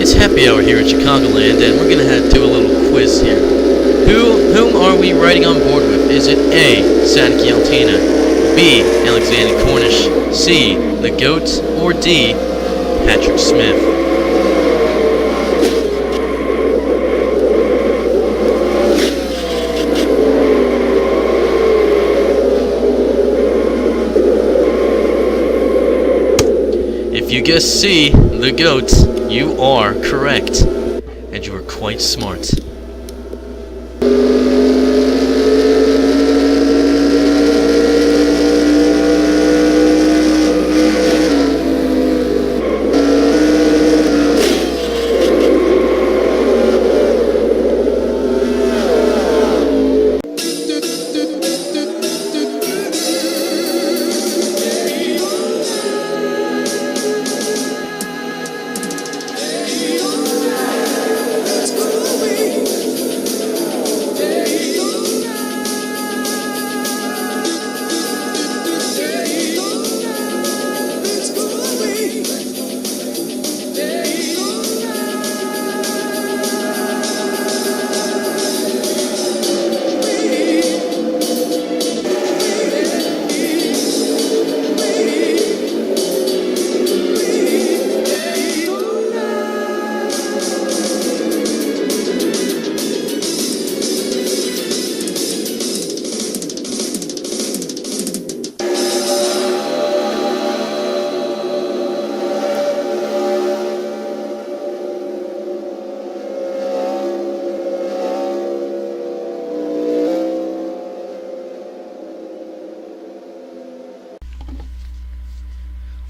It's happy hour here in Chicagoland, and we're gonna head to a little quiz here. Whom are we riding on board with? Is it A. Sadiki Altina, B. Alexander Cornish, C. The Goat, or D. Patrick Smith? If you guess C, the Goat, you are correct, and you are quite smart.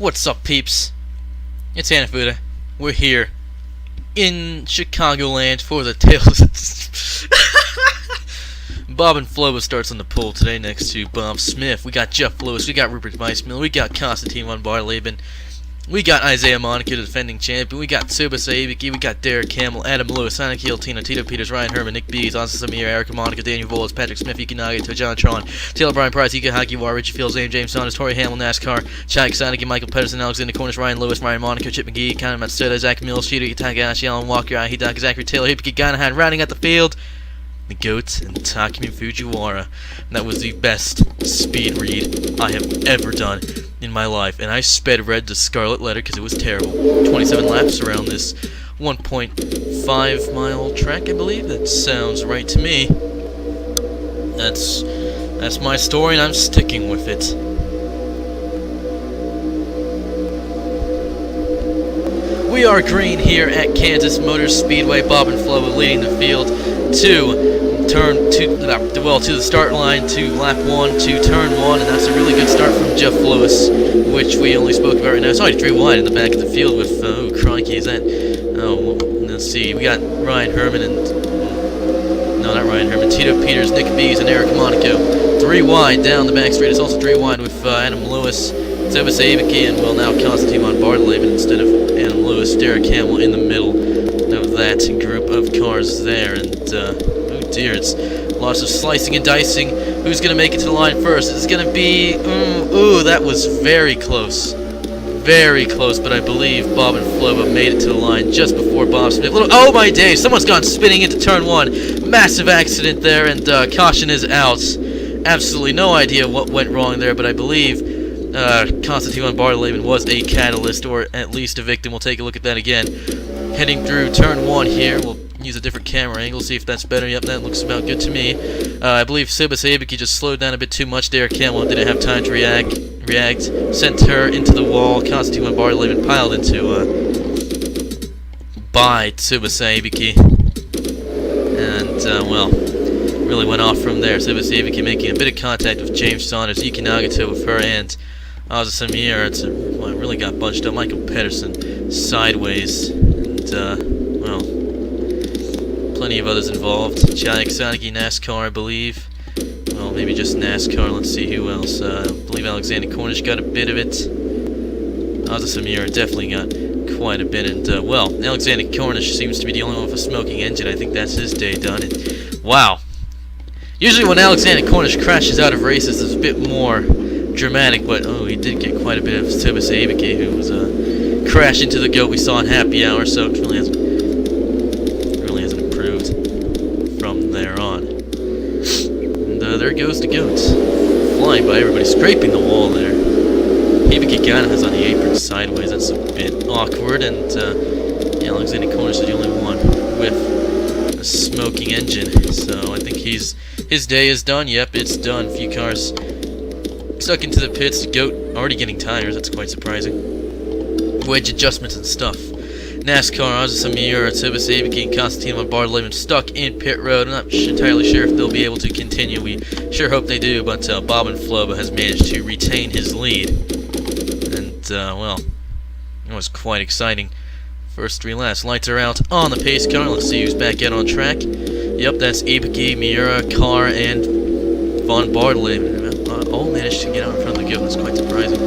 What's up, peeps? It's Anafuda. We're here in Chicagoland for the Tales. Bob and Floba starts on the pole today next to Bob Smith. We got Jeff Lewis, we got Rupert Weissmill, we got Konstantin von Barleben, we got Isaiah Monica, the defending champion, we got Tsubasa Ibiki, we got Derek Campbell, Adam Lewis, Sanaki Altino, Tito Peters, Ryan Herman, Nick Bees, Asa Samir, Erica Monica, Daniel Volas, Patrick Smith, Yuki Nagito, John Tron, Taylor Brian Price, Ika Hagiwar, Richie Fields, James Saunders, Tori Hamill, NASCAR, Chad Sanaki, Michael Pedersen, Alexander Cornish, Ryan Lewis, Ryan Monica, Chip McGee, Conor Matsuda, Zach Mills, Shida Takahashi, Alan Walker, Hidaka, Zachary Taylor, Hibiki Ganahan, rounding out the field, the Goat, and Takumi Fujiwara. And that was the best speed read I have ever done in my life, and I sped red to scarlet letter because it was terrible. 27 laps around this 1.5 mile track, I believe. That sounds right to me. That's my story, and I'm sticking with it. We are green here at Kansas Motor Speedway. Bob and Flo leading the field to the start line, to lap 1, to turn 1, and that's a really good start from Jeff Lewis, which we only spoke about right now. Sorry, Dre Wide in the back of the field with, oh crikey, is that, oh, let's see, we got Ryan Herman and, no, not Ryan Herman, Tito Peters, Nick Bees, and Eric Monaco. 3 wide down the back straight. It's also 3 wide with Adam Lewis, Tsubasa Ibiki, and, well, now Konstantin von Barleben instead of Adam Lewis. Derek Campbell in the middle of that group of cars there, and, oh dear, it's lots of slicing and dicing. Who's going to make it to the line first? It's going to be... ooh, that was very close. Very close, but I believe Bob and Floba made it to the line just before Bob Smith. Oh my days, someone's gone spinning into turn 1. Massive accident there, and caution is out. Absolutely no idea what went wrong there, but I believe Konstantin von Barleben was a catalyst, or at least a victim. We'll take a look at that again. Heading through turn 1 here. We'll use a different camera angle, see if that's better. Yep, that looks about good to me. I believe Tsubasa Ibiki just slowed down a bit too much. Derek Campbell didn't have time to react, sent her into the wall. Konstantin von Barleben piled into by Tsubasa Ibiki, and well, really went off from there. Tsubasa Ibiki making a bit of contact with James Saunders, Yuki Nagito with her, and Asa Samir. Well, really got bunched up. Michael Pedersen sideways, and well, plenty of others involved. Chad Sanaki, NASCAR, I believe. Well, maybe just NASCAR. Let's see who else. I believe Alexander Cornish got a bit of it. Asa Samir definitely got quite a bit. And, well, Alexander Cornish seems to be the only one with a smoking engine. I think that's his day done. And, wow. Usually when Alexander Cornish crashes out of races, it's a bit more dramatic. But, oh, he did get quite a bit of Tsubasa Ibiki, who was crash into the GOAT we saw in Happy Hour. So it really hasn't there goes the goat. Flying by everybody, scraping the wall there. Hibiki kind of has on the apron sideways, that's a bit awkward, and yeah, Alexander Cornish is the only one with a smoking engine, so I think his day is done. Yep, it's done. A few cars stuck into the pits. The goat already getting tires, that's quite surprising. Wedge adjustments and stuff. NASCAR, Azusa Miura, Tobis Hibiki, and Constantino Bartolome stuck in pit road. I'm not entirely sure if they'll be able to continue. We sure hope they do, but Bob and Floba has managed to retain his lead. And, well, it was quite exciting. First 3 laps. Lights are out on the pace car. Let's see who's back out on track. Yep, that's Hibiki, Miura, Carr, and Von Bartolome. All managed to get out in front of the goat. That's quite surprising.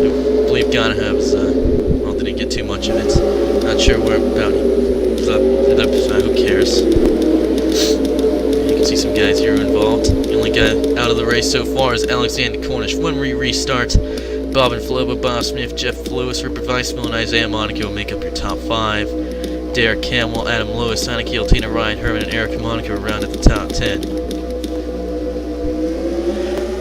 I believe Ganahab's, well, didn't get too much of it. Not sure where about who cares. You can see some guys here involved. The only guy out of the race so far is Alexander Cornish. When we restart, Bob and Floba, Bob Smith, Jeff Lewis, Rupert Weissmuller, and Isaiah Monaco make up your top 5. Derek Campbell, Adam Lewis, Sonic Hill, Tina Ryan, Herman, and Eric Monaco round at the top 10.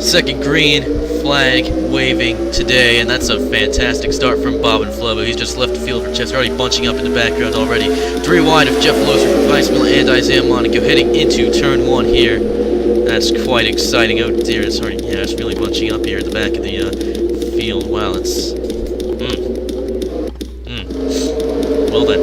Second green flag waving today, and that's a fantastic start from Bob and Flobo. He's just left the field for Chester, already bunching up in the background already. 3 wide of Jeff Lewis, Rupert Weissmuller, and Isaiah Monaco heading into turn 1 here. That's quite exciting. Oh dear, sorry, yeah, it's really bunching up here at the back of the field. Wow, it's... Well then.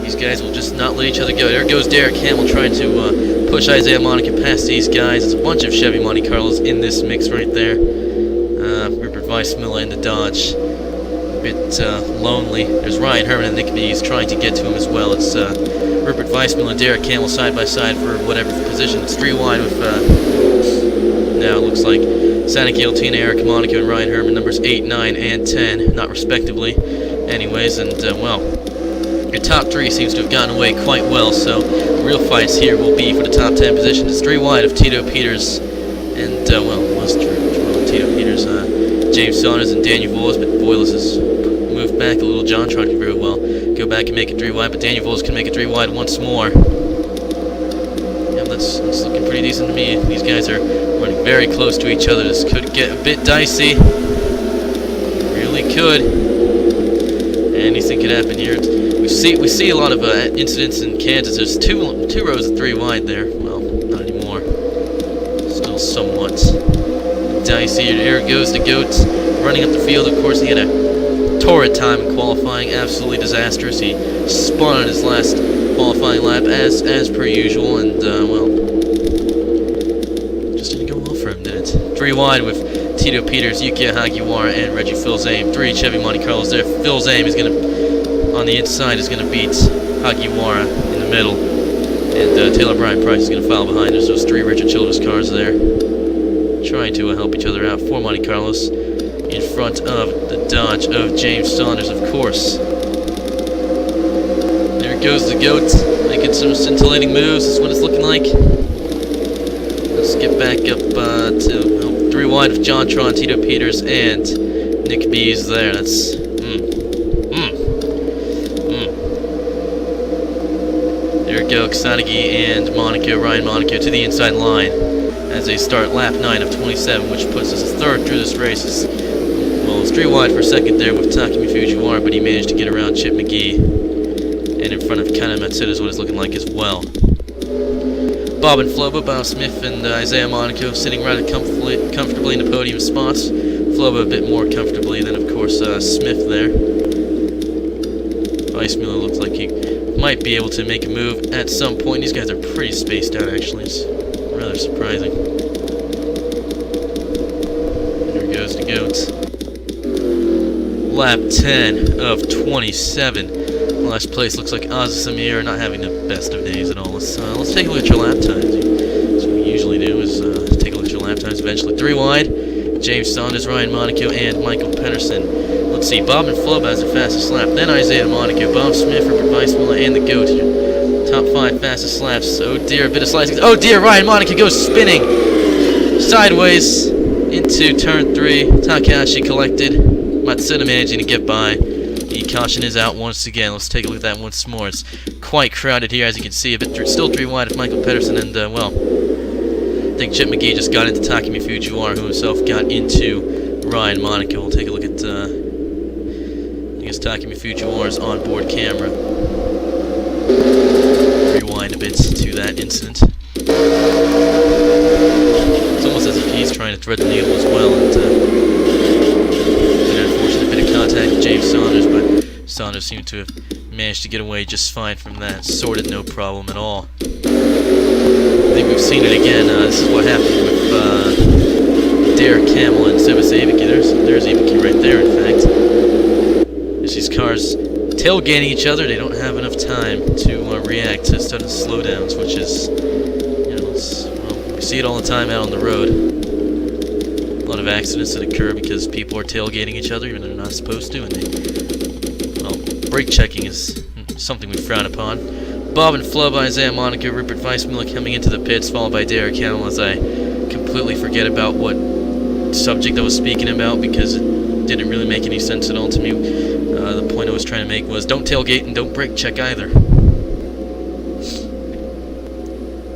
These guys will just not let each other go. There goes Derek Hamill trying to push Isaiah Monaco past these guys. There's a bunch of Chevy Monte Carlos in this mix right there. Rupert Weissmuller in the Dodge. A bit lonely. There's Ryan Herman and Nick B. He's trying to get to him as well. It's Rupert Weissmuller and Derek Hamill side by side for whatever position. It's 3 wide with, now it looks like Santa Guillotina, Eric Monaco, and Ryan Herman, numbers 8, 9, and 10, not respectively. Anyways, and, well, your top 3 seems to have gotten away quite well, so the real fights here will be for the top 10 positions. It's 3 wide of Tito Peters and, well, Tito Peters, James Saunders and Daniel Voiles, but Voiles has moved back a little. John Tron can very well go back and make it 3 wide, but Daniel Voiles can make it 3 wide once more. Yeah, that's looking pretty decent to me. These guys are running very close to each other. This could get a bit dicey. Really could. Anything could happen here. We see a lot of incidents in Kansas. There's two rows of 3 wide there. Well, not anymore. Still somewhat dicey. There goes the goat running up the field. Of course, he had a torrid time in qualifying. Absolutely disastrous. He spun on his last qualifying lap as per usual, and well, just didn't go well for him, did it? 3 wide with Tito Peters, Yukiya Hagiwara, and Reggie Filzame. 3 Chevy Monte Carlos there. Filzame is going to, on the inside, is going to beat Hagiwara in the middle. And Taylor Bryant Price is going to follow behind. There's those 3 Richard Childress cars there. Trying to help each other out. 4 Monte Carlos in front of the Dodge of James Saunders, of course. There goes the goat, making some scintillating moves. This is what it's looking like. Let's get back up to 3 wide of John Tron, Tito Peters, and Nick B is there. That's There we go, Kusanagi and Monaco, Ryan Monaco to the inside line as they start lap 9 of 27, which puts us a 3rd through this race. Well, it's 3 wide for 2nd there with Takumi Fujiwara, but he managed to get around Chip McGee. And in front of Kana Matsuda is what it's looking like as well. Bob and Flobo, Bob Smith and Isaiah Monaco sitting rather comfortably in the podium spots. Flobo a bit more comfortably than, of course, Smith there. Weissmuller looks like he might be able to make a move at some point. These guys are pretty spaced out, actually. It's rather surprising. There goes the goat. Lap 10 of 27. Last place looks like Azusa Miura not having the best of days at all. Let's take a look at your lap times. That's what we usually do, is take a look at your lap times eventually. 3 wide, James Saunders, Ryan Monaco, and Michael Pedersen. Let's see, Bob and Floba has the fastest lap, then Isaiah Monaco, Bob Smith, Rupert Weissmuller, and the GOAT. Top 5 fastest laps. Oh dear, a bit of slicing. Oh dear, Ryan Monaco goes spinning sideways into turn 3. Takahashi collected. Matsuda managing to get by. The caution is out once again. Let's take a look at that once more. It's quite crowded here, as you can see. A bit still 3 wide of Michael Pedersen, and well, I think Chip McGee just got into Takumi Fujiwara, who himself got into Ryan Monaco. We'll take a look at I guess Takumi Fujiwara's onboard camera. Rewind a bit to that incident. It's almost as if he's trying to thread the needle as well. And, an unfortunate bit of contact with James Saunders, but Saunders seemed to have managed to get away just fine from that. Sorted, no problem at all. I think we've seen it again. This is what happened with Derek Camel and Sebas Avicii. There's Avicii right there, in fact. There's these cars tailgating each other. They don't have enough time to react to sudden slowdowns, which is, you know, well, we see it all the time out on the road. A lot of accidents that occur because people are tailgating each other even though they're not supposed to, and well, brake checking is something we frown upon. Bob and Flo by Isaiah Monaco, Rupert Weissmuller coming into the pits, followed by Derek Hamel, as I completely forget about what subject I was speaking about because it didn't really make any sense at all to me. The point I was trying to make was don't tailgate and don't brake check either.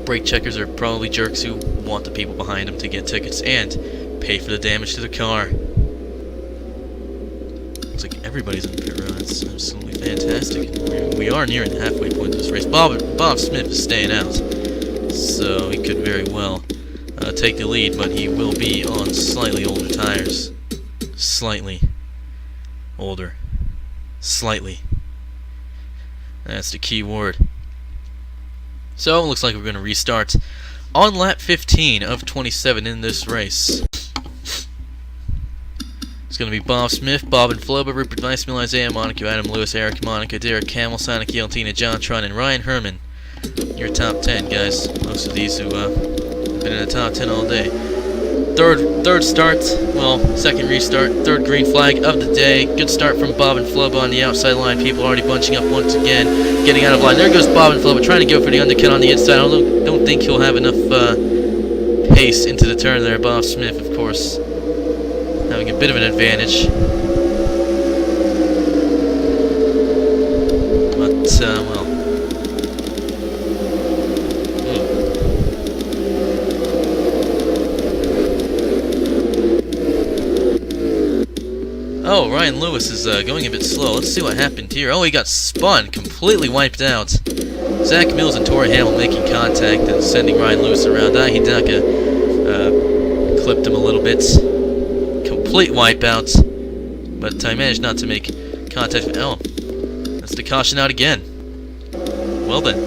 Brake checkers are probably jerks who want the people behind them to get tickets and pay for the damage to the car. Looks like everybody's in the pit road. That's absolutely fantastic. We are nearing the halfway point of this race. Bob Smith is staying out, so he could very well take the lead, but he will be on slightly older tires. Slightly older. Slightly. That's the key word. So, it looks like we're going to restart on lap 15 of 27 in this race. It's going to be Bob Smith, Bob and Floba, Rupert Weissmuller, Isaiah Monaco, Adam Lewis, Eric Monaco, Derek Camel, Sonic Yeltina, John Tron, and Ryan Herman. Your top 10, guys. Most of these who have been in the top 10 all day. Third start, well, second restart, third green flag of the day. Good start from Bob and Floba on the outside line. People already bunching up once again, getting out of line. There goes Bob and Floba trying to go for the undercut on the inside. I don't think he'll have enough pace into the turn there. Bob Smith, of course, having a bit of an advantage. But, well. Oh, Ryan Lewis is going a bit slow. Let's see what happened here. Oh, he got spun, completely wiped out. Zach Mills and Tori Hamill making contact and sending Ryan Lewis around. Hidaka clipped him a little bit. Complete wipeout. But I managed not to make contact. Oh, that's the caution out again. Well then.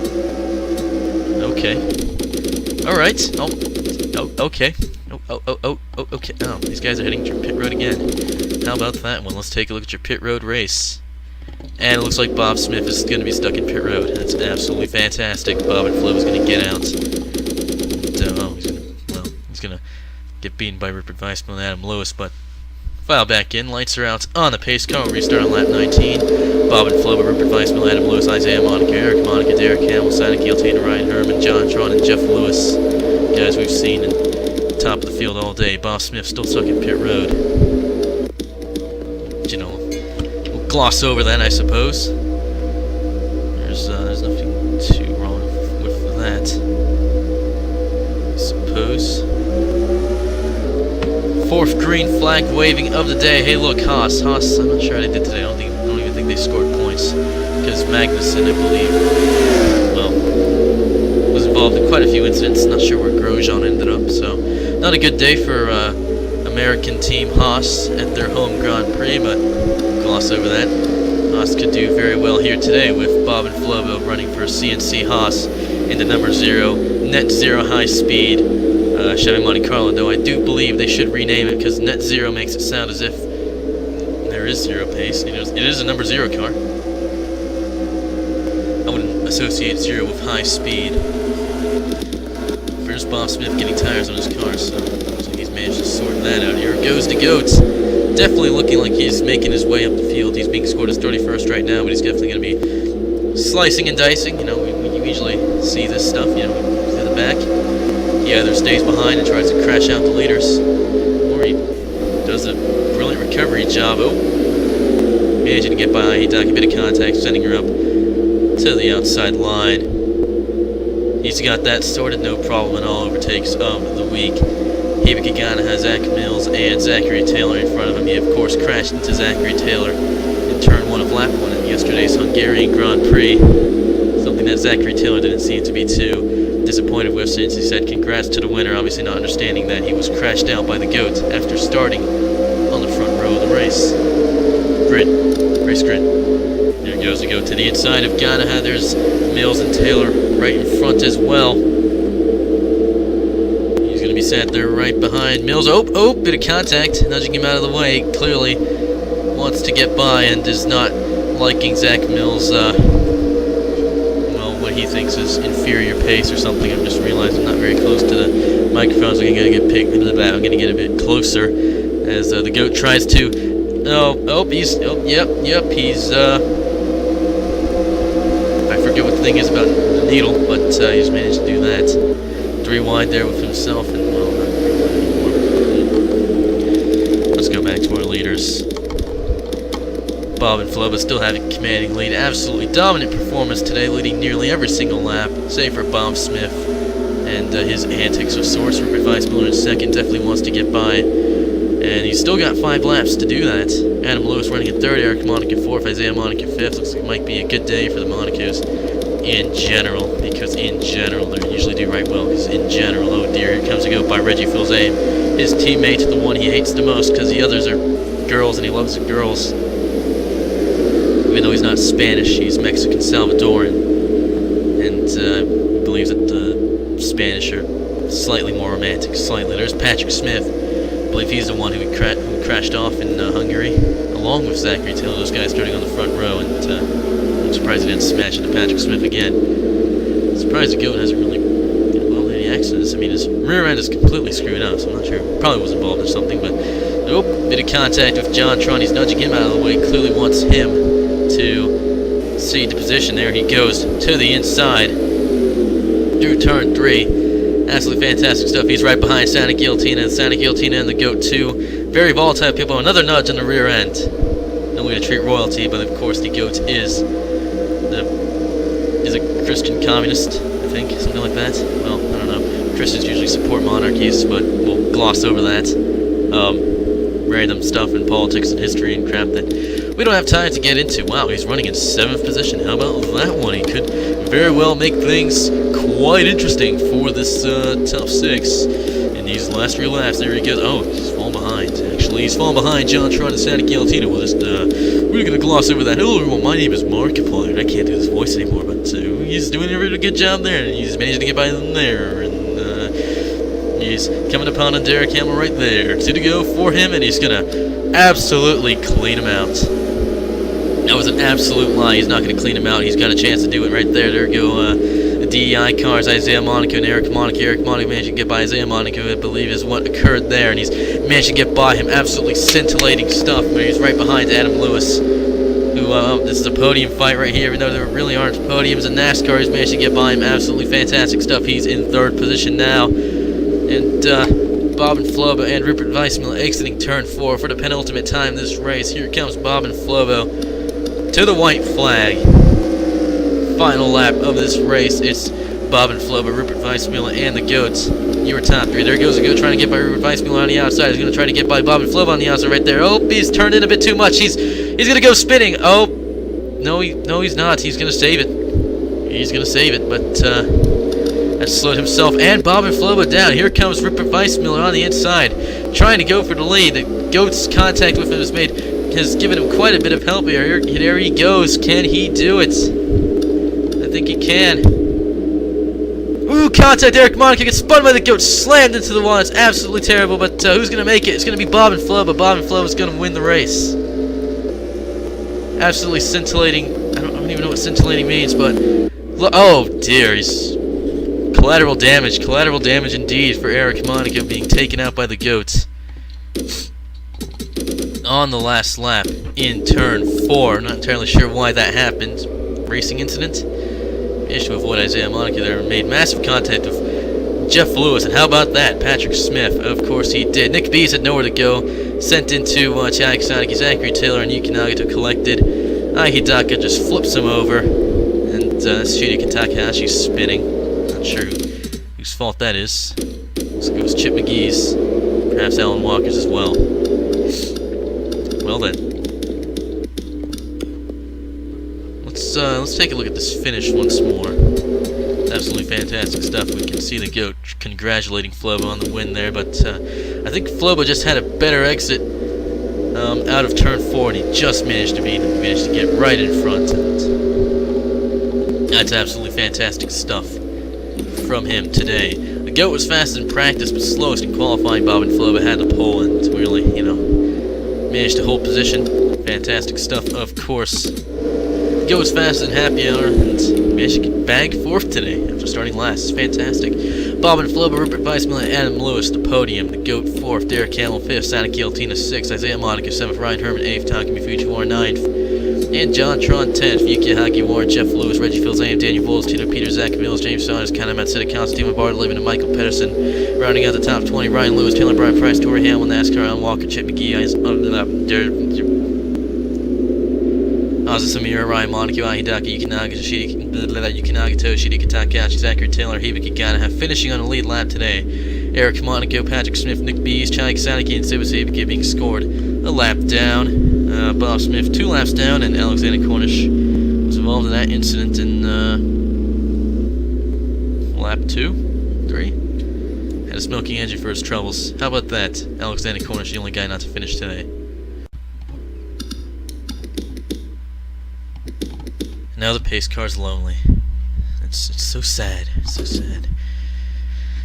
Okay. Alright. Oh, okay. Okay. Oh, these guys are heading to pit road again. How about that one? Let's take a look at your pit road race. And it looks like Bob Smith is going to be stuck in pit road. That's absolutely fantastic. Bob and Flo is going to get out. He's going to get beaten by Rupert Weissmuller and Adam Lewis, but file back in. Lights are out on the pace car. We'll restart on lap 19. Bob and Flo, Rupert Weissmuller, Adam Lewis, Isaiah Monaco, Eric Monaco, Derek Hamill, Sonic Yeltina, Ryan Herman, John Tron, and Jeff Lewis. Guys we've seen in top of the field all day. Bob Smith still stuck in pit road. You know, we'll gloss over that, I suppose. There's nothing too wrong with that, I suppose. Fourth green flag waving of the day. Hey, look, Haas, I'm not sure how they did today. I don't even think they scored points because Magnussen, I believe, well, was involved in quite a few incidents. Not sure where Grosjean ended up, so not a good day for American team Haas at their home Grand Prix, but gloss over that. Haas could do very well here today with Bob and Flobo running for CNC Haas in the number 0 Net Zero High Speed Chevy Monte Carlo, though I do believe they should rename it because Net Zero makes it sound as if there is zero pace. You know, it is a number 0 car. I wouldn't associate 0 with high speed. First, Bob Smith getting tires on his car, so looks like he's managed to sort that out. Here goes the Goats. Definitely looking like he's making his way up the field. He's being scored as 31st right now, but he's definitely going to be slicing and dicing. You know, we usually see this stuff, you know, to the back. He either stays behind and tries to crash out the leaders, or he does a brilliant recovery job. Oh, managing to get by Hidaki, a bit of contact, sending her up to the outside line. He's got that sorted, no problem at all. Overtakes of the week. Hibiki Gana has Zach Mills and Zachary Taylor in front of him. He, of course, crashed into Zachary Taylor in turn 1 of lap 1 in yesterday's Hungarian Grand Prix. Something that Zachary Taylor didn't seem to be too disappointed with, since he said congrats to the winner, obviously not understanding that he was crashed out by the GOAT after starting on the front row of the race. Race grid. There goes the GOAT to the inside of Gana. There's Mills and Taylor right in front as well. He's going to be sat there right behind Mills. Oh, bit of contact, nudging him out of the way. Clearly wants to get by and is not liking Zach Mills' what he thinks is inferior pace or something. I'm just realizing I'm not very close to the microphone, so I'm going to get I'm going to get a bit closer as the GOAT tries to. He's I forget what the thing is about the needle, but he's managed to do that. 3 wide there with himself, and well, not 3 wide anymore. Let's go back to our leaders. Bob and Floba still having commanding lead. Absolutely dominant performance today, leading nearly every single lap, save for Bob Smith and his antics of sorts. Rupert Weissmuller in second, definitely wants to get by, and he's still got 5 laps to do that. Adam Lewis running in third, Eric Monaco in fourth, Isaiah Monaco in fifth. Looks like it might be a good day for the Monacos in general, because in general they usually do right well. Because in general, oh dear, here comes a GOAT by Reggie Filzame, his teammate, the one he hates the most, because the others are girls and he loves the girls. Even though he's not Spanish, he's Mexican Salvadoran, and believes that the Spanish are slightly more romantic. Slightly. There's Patrick Smith. I believe he's the one who crashed off in Hungary, along with Zachary Taylor. Those guys starting on the front row, and I'm surprised he didn't smash into Patrick Smith again. I'm surprised the GOAT hasn't really involved in any accidents. I mean, his rear end is completely screwed up, so I'm not sure. Probably was involved in something, but bit of contact with John Tron. He's nudging him out of the way. Clearly wants him to cede the position. There he goes to the inside through turn 3. Absolutely fantastic stuff. He's right behind Santa Guillotina. Santa Guillotina and the GOAT 2. Very volatile people. Another nudge on the rear end. No way to treat royalty, but of course the GOAT is a Christian communist, I think, something like that. Well, I don't know. Christians usually support monarchies, but we'll gloss over that. Random stuff in politics and history and crap that we don't have time to get into. Wow, he's running in 7th position. How about that one? He could very well make things quite interesting for this top 6 in these last 3 laps. There he goes. Oh, he's falling behind. Actually, he's falling behind John Tron and Santa Guillotina. We'll just, we're going to gloss over that. Hello, everyone. My name is Markiplier. I can't do this voice anymore, but he's doing a really good job there, and he's managed to get by them there, and he's coming upon a Derek Hamill right there. 2 to go for him, and he's going to absolutely clean him out. That was an absolute lie. He's not going to clean him out. He's got a chance to do it right there. There go the DEI cars, Isaiah Monaco and Eric Monaco. Eric Monaco managed to get by Isaiah Monaco, I believe, is what occurred there, and he's managed to get by him. Absolutely scintillating stuff. But he's right behind Adam Lewis, who, this is a podium fight right here, even though there really aren't podiums in NASCAR. He's managed to get by him. Absolutely fantastic stuff. He's in 3rd position now. And Bob and Flobo and Rupert Weissmuller exiting turn 4 for the penultimate time this race. Here comes Bob and Flobo to the white flag. Final lap of this race. It's Bob and Flobo, Rupert Weissmuller, and the GOATs. Your top 3. There goes the GOAT trying to get by Rupert Weissmuller on the outside. He's going to try to get by Bob and Flobo on the outside right there. Oh, he's turned in a bit too much. He's going to go spinning. Oh, no, he's not. He's going to save it. He's going to save it, but that slowed himself and Bob and Flobo down. Here comes Rupert Weissmuller on the inside, trying to go for the lead. The GOAT's contact with him has given him quite a bit of help here. There he goes. Can he do it? I think he can. Ooh, contact. Eric Monaco gets spun by the GOAT, slammed into the wall. It's absolutely terrible, but who's going to make it? It's going to be Bob and Flobo. Bob and Flobo is going to win the race. Absolutely scintillating. I don't even know what scintillating means, but oh dear, he's collateral damage indeed for Eric Monaco, being taken out by the GOAT on the last lap in turn 4. Not entirely sure why that happened. Racing incident. Issue with what Isaiah Monaco there made massive contact with Jeff Lewis, and how about that? Patrick Smith, of course he did. Nick Bees had nowhere to go. Sent into Chagasaki's Zachary Taylor and Yuki Nagata collected. Hidaka just flips him over. And Shiriki Takahashi's spinning. Not sure whose fault that is. Looks like it was Chip McGee's. Perhaps Alan Walker's as well. Well then. Let's take a look at this finish once more. Absolutely fantastic stuff. We can see the GOAT congratulating Flobo on the win there, but I think Flobo just had a better exit out of turn 4, and he just managed to get right in front. And that's absolutely fantastic stuff from him today. The GOAT was fastest in practice, but slowest in qualifying. Bob and Flobo had the pole, and really, managed to hold position. Fantastic stuff, of course. GOAT was fastest in happy hour, and managed to bag 4th today after starting last. It's fantastic. Bob and Flobo, Rupert Weissmuller, and Adam Lewis, the podium. The GOAT 4th, Derek Camel 5th, Santa Kieltina 6th, Isaiah Monica 7th, Ryan Herman 8th, Takumi Fujiwara 9th, and John Tron 10th, Yuki Hagi Warren, Jeff Lewis, Reggie Fields, Aim, Daniel Bowles, Tito Peters, Zach Mills, James Saunders, Kana Matsuda, Constantine Bartleben, and Michael Pedersen. Rounding out the top 20, Ryan Lewis, Taylor Brian Price, Tori Hamill, NASCAR, Alan Walker, Chip McGee, Ozzy Samira, Ryan Monaco, Hidaka, Yuki Nagata, Shiriki Takahashi, Zachary Taylor, Hibiki Ganaha, finishing on a lead lap today. Eric Monaco, Patrick Smith, Nick Bees, Chai Kasanaki, and Sibu Hibiki being scored a lap down. Bob Smith 2 laps down, and Alexander Cornish was involved in that incident in lap 2, 3. Had a smoking engine for his troubles. How about that? Alexander Cornish, the only guy not to finish today. Now the pace car's lonely. It's so sad. It's so sad.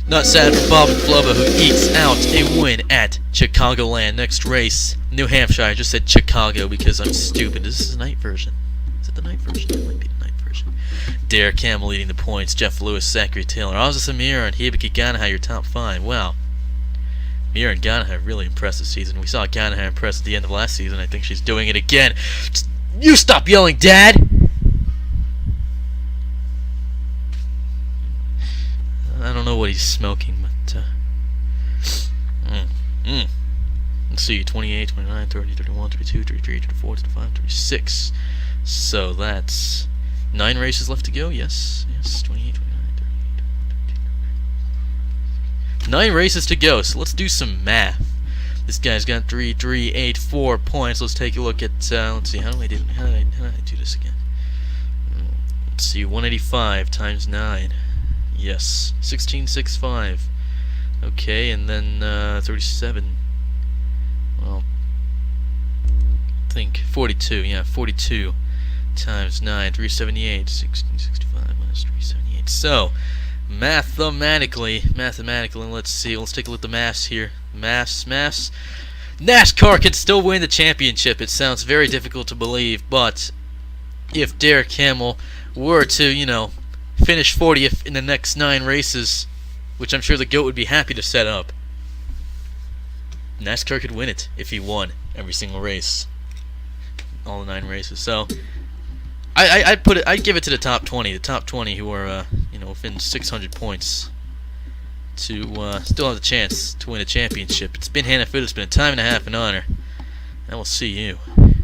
Not sad for Bob and Flobo, who ekes out a win at Chicagoland. Next race, New Hampshire. I just said Chicago because I'm stupid. This is the night version. Is it the night version? It might be the night version. Derek Campbell leading the points. Jeff Lewis, Zachary Taylor, Ozzy Samira, and Hibiki Ganaha, your top 5. Wow. Mira and Ganaha really impressed this season. We saw Ganaha impress at the end of last season. I think she's doing it again. Just, you stop yelling, Dad! I don't know what he's smoking, but let's see, 28, 29, 30, 31, 32, 33, 34, 35, 36. So that's 9 races left to go. Yes, 28, 29, 30, 32. 9 races to go. So let's do some math. This guy's got 3,384 points. Let's take a look at. Let's see. How did I do this again? Let's see. 185 times 9. Yes, 1665. Okay, and then 37. Well, I think 42. Yeah, 42 times 9, 378. 1665 minus 378. So, mathematically, let's see. Let's take a look at the maths here. Maths. NASCAR can still win the championship. It sounds very difficult to believe, but if Derek Hamill were to, finish 40th in the next 9 races, which I'm sure the GOAT would be happy to set up, NASCAR could win it if he won every single race, all the 9 races. So I'd give it to the top 20. The top 20 who are within 600 points to still have the chance to win a championship. It's been Hannah Foot. It's been a time and a half, an honor. And we'll see you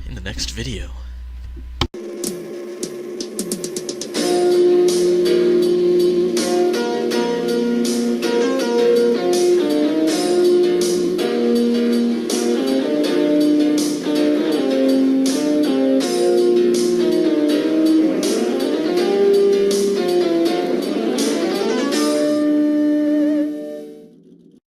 in the next video.